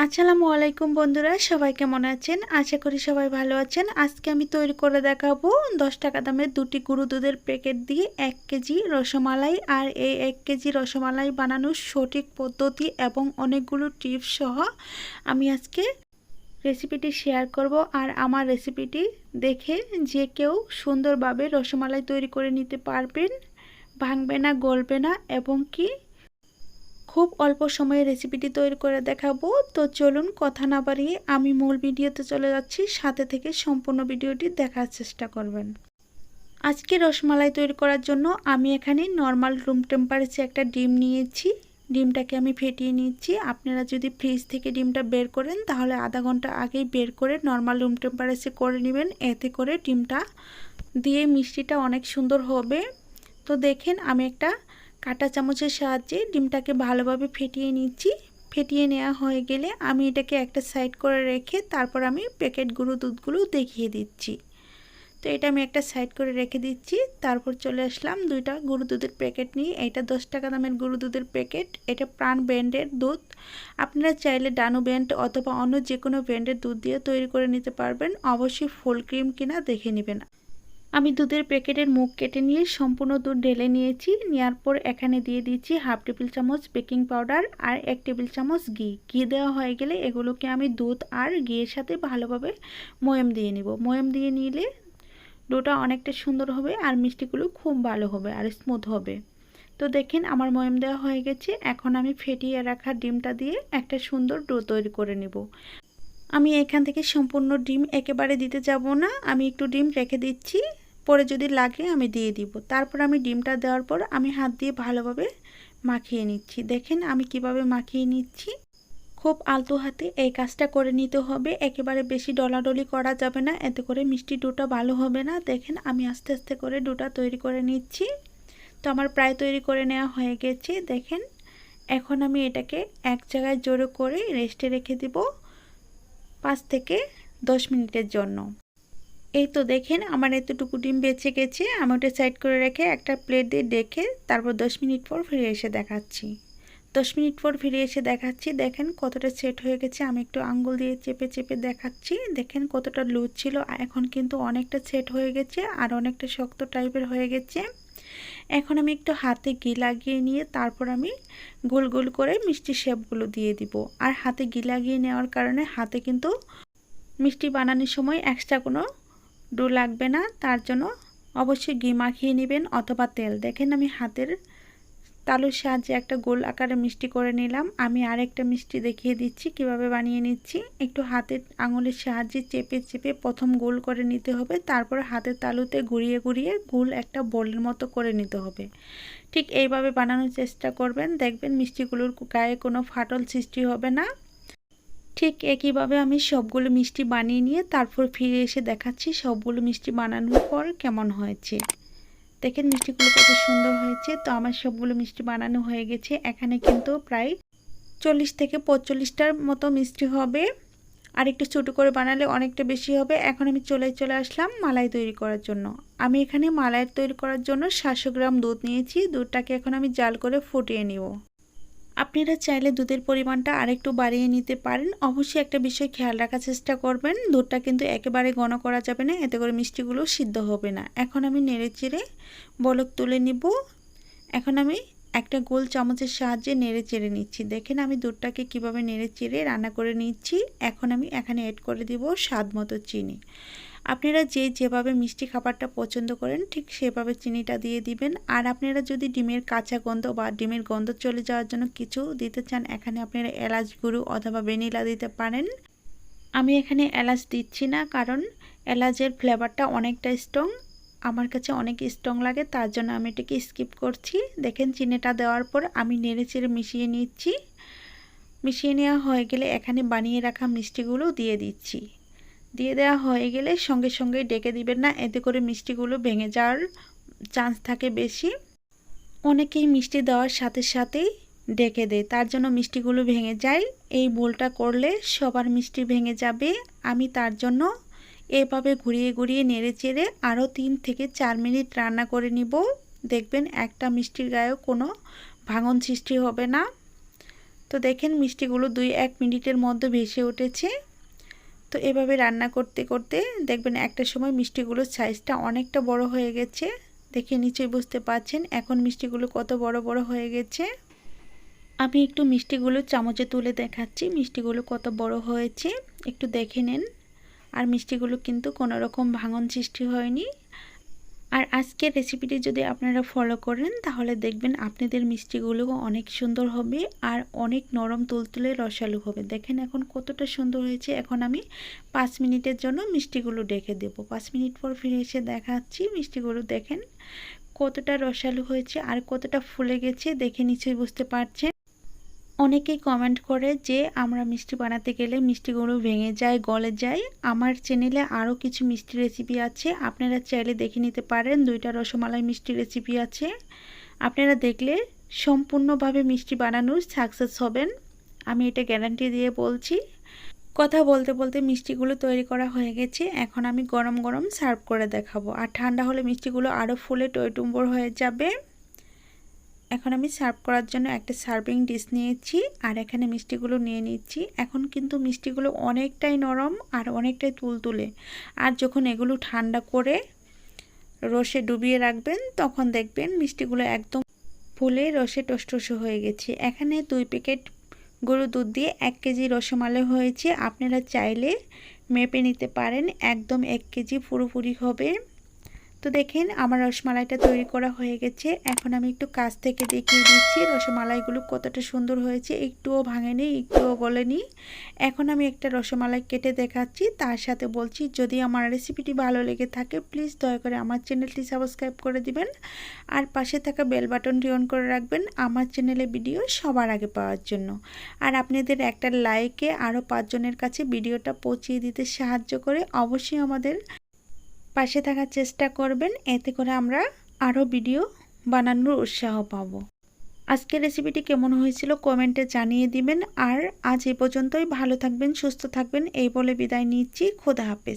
আসসালামু আলাইকুম বন্ধুরা, সবাই কেমন আছেন? আশা করি সবাই ভালো আছেন। আজকে আমি তৈরি করে দেখাবো 10 টাকা দামের দুটি গুঁড়ো দুধের প্যাকেট দিয়ে 1 কেজি রসমালাই। আর এই 1 কেজি রসমালাই বানানোর সঠিক পদ্ধতি এবং অনেকগুলো টিপস সহ আমি আজকে রেসিপিটি শেয়ার করব। আর আমার রেসিপিটি দেখে যে কেউ সুন্দরভাবে রসমালাই তৈরি করে নিতে পারবেন, ভাঙবে না, গলবে না এবং কি খুব অল্প সময়ে রেসিপিটি তৈরি করে দেখাবো। তো চলুন কথা না বাড়িয়ে আমি মূল ভিডিওতে চলে যাচ্ছি, সাথে থেকে সম্পূর্ণ ভিডিওটি দেখার চেষ্টা করবেন। আজকে রসমালাই তৈরি করার জন্য আমি এখানে নর্মাল রুম টেম্পারেচারে একটা ডিম নিয়েছি। ডিমটাকে আমি ফেটিয়ে নিচ্ছি। আপনারা যদি ফ্রিজ থেকে ডিমটা বের করেন তাহলে আধা ঘন্টা আগেই বের করে নর্মাল রুম টেম্পারেচারে করে নেবেন, এতে করে ডিমটা দিয়ে মিষ্টিটা অনেক সুন্দর হবে। তো দেখেন আমি একটা কাঁটা চামচের সাহায্যে ডিমটাকে ভালোভাবে ফেটিয়ে নিচ্ছি। ফেটিয়ে নেওয়া হয়ে গেলে আমি এটাকে একটা সাইড করে রেখে তারপর আমি প্যাকেট গুঁড়ো দুধগুলো দেখিয়ে দিচ্ছি। তো এটা আমি একটা সাইড করে রেখে দিচ্ছি। তারপর চলে আসলাম দুইটা গুঁড়ো দুধের প্যাকেট নিয়ে। এটা 10 টাকা দামের গুঁড়ো দুধের প্যাকেট। এটা প্রাণ ব্র্যান্ডের দুধ। আপনারা চাইলে ডানো ব্র্যান্ড অথবা অন্য যে কোনো ব্র্যান্ডের দুধ দিয়ে তৈরি করে নিতে পারবেন। অবশ্যই ফুল ক্রিম কিনা দেখে নেবেন। আমি দুধের প্যাকেটের মুখ কেটে নিয়ে সম্পূর্ণ দুধ ঢেলে নিয়েছি। নেওয়ার পর এখানে দিয়ে দিচ্ছি হাফ টেবিল চামচ বেকিং পাউডার আর 1 টেবিল চামচ ঘি। ঘি দেওয়া হয়ে গেলে এগুলোকে আমি দুধ আর ঘিয়ের সাথে ভালোভাবে ময়াম দিয়ে নিব। ময়াম দিয়ে নিলে ডোটা অনেকটা সুন্দর হবে আর মিষ্টিগুলো খুব ভালো হবে আর স্মুথ হবে। তো দেখেন আমার ময়াম দেওয়া হয়ে গেছে। এখন আমি ফেটিয়ে রাখা ডিমটা দিয়ে একটা সুন্দর ডো তৈরি করে নেব। আমি এখান থেকে সম্পূর্ণ ডিম একেবারে দিতে যাব না, আমি একটু ডিম রেখে দিচ্ছি, পরে যদি লাগে আমি দিয়ে দিব। তারপর আমি ডিমটা দেওয়ার পর আমি হাত দিয়ে ভালোভাবে মাখিয়ে নিচ্ছি। দেখেন আমি কিভাবে মাখিয়ে নিচ্ছি। খুব আলতো হাতে এই কাজটা করে নিতে হবে, একেবারে বেশি ডলাডলি করা যাবে না, এতে করে মিষ্টি ডোটা ভালো হবে না। দেখেন আমি আস্তে আস্তে করে ডোটা তৈরি করে নিচ্ছি। তো আমার প্রায় তৈরি করে নেওয়া হয়ে গেছে। দেখেন এখন আমি এটাকে এক জায়গায় জড়ো করে রেস্টে রেখে দিব 5 থেকে 10 মিনিটের জন্য। এই তো দেখেন আমার এতটুকু ডিম বেঁচে গেছে। আমি ওটা সাইড করে রেখে একটা প্লেট দিয়ে ডেকে তারপর 10 মিনিট পর ফিরে এসে দেখাচ্ছি। 10 মিনিট পর ফিরে এসে দেখাচ্ছি। দেখেন কতটা সেট হয়ে গেছে। আমি একটু আঙ্গুল দিয়ে চেপে চেপে দেখাচ্ছি। দেখেন কতটা লুজ ছিল, এখন কিন্তু অনেকটা সেট হয়ে গেছে আর অনেকটা শক্ত টাইপের হয়ে গেছে। এখন আমি একটু হাতে ঘি লাগিয়ে নিয়ে তারপর আমি গোল গোল করে মিষ্টি শেপগুলো দিয়ে দিব। আর হাতে ঘি লাগিয়ে নেওয়ার কারণে হাতে কিন্তু মিষ্টি বানানোর সময় এক্সট্রা কোনো ডো লাগবে না, তার জন্য অবশ্যই ঘি মাখিয়ে নেবেন অথবা তেল। দেখেন আমি হাতের তালুর সাহায্যে একটা গোল আকারে মিষ্টি করে নিলাম। আমি আরেকটা মিষ্টি দেখিয়ে দিচ্ছি কিভাবে বানিয়ে নিচ্ছি। একটু হাতের আঙুলের সাহায্যে চেপে চেপে প্রথম গোল করে নিতে হবে, তারপর হাতের তালুতে ঘুরিয়ে ঘুরিয়ে গোল একটা বলের মতো করে নিতে হবে। ঠিক এইভাবে বানানোর চেষ্টা করবেন, দেখবেন মিষ্টিগুলোর গায়ে কোনো ফাটল সৃষ্টি হবে না। ঠিক একইভাবে আমি সবগুলো মিষ্টি বানিয়ে নিয়ে তারপর ফিরে এসে দেখাচ্ছি সবগুলো মিষ্টি বানানোর পর কেমন হয়েছে। দেখেন মিষ্টিগুলো কত সুন্দর হয়েছে। তো আমার সবগুলো মিষ্টি বানানো হয়ে গেছে। এখানে কিন্তু প্রায় 40 থেকে 45টার মতো মিষ্টি হবে, আর একটু ছোটো করে বানালে অনেকটা বেশি হবে। এখন আমি চলে আসলাম মালাই তৈরি করার জন্য। আমি এখানে মালাই তৈরি করার জন্য 700 গ্রাম দুধ নিয়েছি। দুধটাকে এখন আমি জাল করে ফুটিয়ে নেব। আপনারা চাইলে দুধের পরিমাণটা আরেকটু বাড়িয়ে নিতে পারেন। অবশ্যই একটা বিষয় খেয়াল রাখার চেষ্টা করবেন, দুধটা কিন্তু একেবারে ঘন করা যাবে না, এতে করে মিষ্টিগুলো সিদ্ধ হবে না। এখন আমি নেড়ে চেড়ে বলক তুলে নিব। এখন আমি একটা গোল চামচের সাহায্যে নেড়ে চেড়ে নিচ্ছি। দেখেন আমি দুধটাকে কিভাবে নেড়ে চেড়ে রান্না করে নিচ্ছি। এখন আমি এখানে অ্যাড করে দিব স্বাদ মতো চিনি। আপনারা যেভাবে মিষ্টি খাবারটা পছন্দ করেন ঠিক সেভাবে চিনিটা দিয়ে দিবেন। আর আপনারা যদি ডিমের কাঁচা গন্ধ বা ডিমের গন্ধ চলে যাওয়ার জন্য কিছু দিতে চান, এখানে আপনারা এলাচ গুঁড়ো অথবা ভ্যানিলা দিতে পারেন। আমি এখানে এলাচ দিচ্ছি না, কারণ এলাচের ফ্লেভারটা অনেকটা স্ট্রং, আমার কাছে অনেক স্ট্রং লাগে, তার জন্য আমি এটাকে স্কিপ করছি। দেখেন চিনিটা দেওয়ার পর আমি নেড়ে চেড়ে মিশিয়ে নিচ্ছি। মিশিয়ে নেওয়া হয়ে গেলে এখানে বানিয়ে রাখা মিষ্টিগুলো দিয়ে দিচ্ছি। দিয়ে দেওয়া হয়ে গেলে সঙ্গে সঙ্গে ডেকে দিবেন না, এতে করে মিষ্টিগুলো ভেঙে যাওয়ার চান্স থাকে বেশি। অনেকেই মিষ্টি দেওয়ার সাথে সাথেই ডেকে দেয়, তার জন্য মিষ্টিগুলো ভেঙে যায়। এই ভুলটা করলে সবার মিষ্টি ভেঙে যাবে। আমি তার জন্য এভাবে ঘুরিয়ে ঘুরিয়ে নেড়ে চেড়ে আরও 3 থেকে 4 মিনিট রান্না করে নিব। দেখবেন একটা মিষ্টির গায়েও কোনো ভাঙন সৃষ্টি হবে না। তো দেখেন মিষ্টিগুলো 2-1 মিনিটের মধ্যে ভেসে উঠেছে। তো এভাবে রান্না করতে করতে দেখবেন একটা সময় মিষ্টিগুলোর সাইজটা অনেকটা বড় হয়ে গেছে। দেখে নিশ্চয়ই বুঝতে পারছেন এখন মিষ্টিগুলো কত বড় বড় হয়ে গেছে। আমি একটু মিষ্টিগুলো চামচে তুলে দেখাচ্ছি মিষ্টিগুলো কত বড় হয়েছে, একটু দেখে নেন। আর মিষ্টিগুলো কিন্তু কোনো রকম ভাঙন সৃষ্টি হয়নি। আর আজকের রেসিপিটি যদি আপনারা ফলো করেন তাহলে দেখবেন আপনাদের মিষ্টিগুলো অনেক সুন্দর হবে আর অনেক নরম তুলতুলে রসালো হবে। দেখেন এখন কতটা সুন্দর হয়েছে। এখন আমি 5 মিনিটের জন্য মিষ্টিগুলো ঢেকে দেব। 5 মিনিট পর ফিরে এসে দেখাচ্ছি মিষ্টিগুলো দেখেন কতটা রসালো হয়েছে আর কতটা ফুলে গেছে, দেখে নিশ্চয়ই বুঝতে পারছেন। অনেকেই কমেন্ট করে যে আমরা মিষ্টি বানাতে গেলে মিষ্টিগুলো ভেঙে যায়, গলে যায়। আমার চ্যানেলে আরও কিছু মিষ্টি রেসিপি আছে, আপনারা চাইলে দেখে নিতে পারেন। 2টা রসমালাই মিষ্টি রেসিপি আছে, আপনারা দেখলে সম্পূর্ণভাবে মিষ্টি বানানোর সাকসেস হবেন, আমি এটা গ্যারান্টি দিয়ে বলছি। কথা বলতে বলতে মিষ্টিগুলো তৈরি করা হয়ে গেছে। এখন আমি গরম গরম সার্ভ করে দেখাবো। আর ঠান্ডা হলে মিষ্টিগুলো আরও ফুলে টইটুম্বর হয়ে যাবে। এখন আমি সার্ভ করার জন্য একটা সার্ভিং ডিশ নিয়েছি আর এখানে মিষ্টিগুলো নিয়ে নিচ্ছি। এখন কিন্তু মিষ্টিগুলো অনেকটাই নরম আর অনেকটাই তুলতুলে। আর যখন এগুলো ঠান্ডা করে রসে ডুবিয়ে রাখবেন তখন দেখবেন মিষ্টিগুলো একদম ফুলে রসে টসটস হয়ে গেছে। এখানে 2 প্যাকেট গরুর দুধ দিয়ে 1 কেজি রসমালাই হয়েছে। আপনারা চাইলে মেপে নিতে পারেন, একদম 1 কেজি পুরোপুরি হবে। তো দেখেন আমার রসমালাইটা তৈরি করা হয়ে গেছে। এখন আমি একটু কাছ থেকে দেখিয়ে দিচ্ছি রসমালাইগুলো কতটা সুন্দর হয়েছে, একটুও ভাঙেনি, একটুও গলেনি। এখন আমি একটা রসমালাই কেটে দেখাচ্ছি, তার সাথে বলছি যদি আমার রেসিপিটি ভালো লেগে থাকে প্লিজ দয়া করে আমার চ্যানেলটি সাবস্ক্রাইব করে দিবেন আর পাশে থাকা বেল বাটনটি অন করে রাখবেন আমার চ্যানেলে ভিডিও সবার আগে পাওয়ার জন্য। আর আপনাদের একটা লাইকে আরও 5 জনের কাছে ভিডিওটা পৌঁছিয়ে দিতে সাহায্য করে অবশ্যই আমাদের পাশে থাকার চেষ্টা করবেন, এতে করে আমরা আরও ভিডিও বানানোর উৎসাহ পাবো। আজকের রেসিপিটি কেমন হয়েছিল কমেন্টে জানিয়ে দিবেন। আর আজ এ পর্যন্তই, ভালো থাকবেন, সুস্থ থাকবেন এই বলে বিদায় নিচ্ছি। খোদা হাফেজ।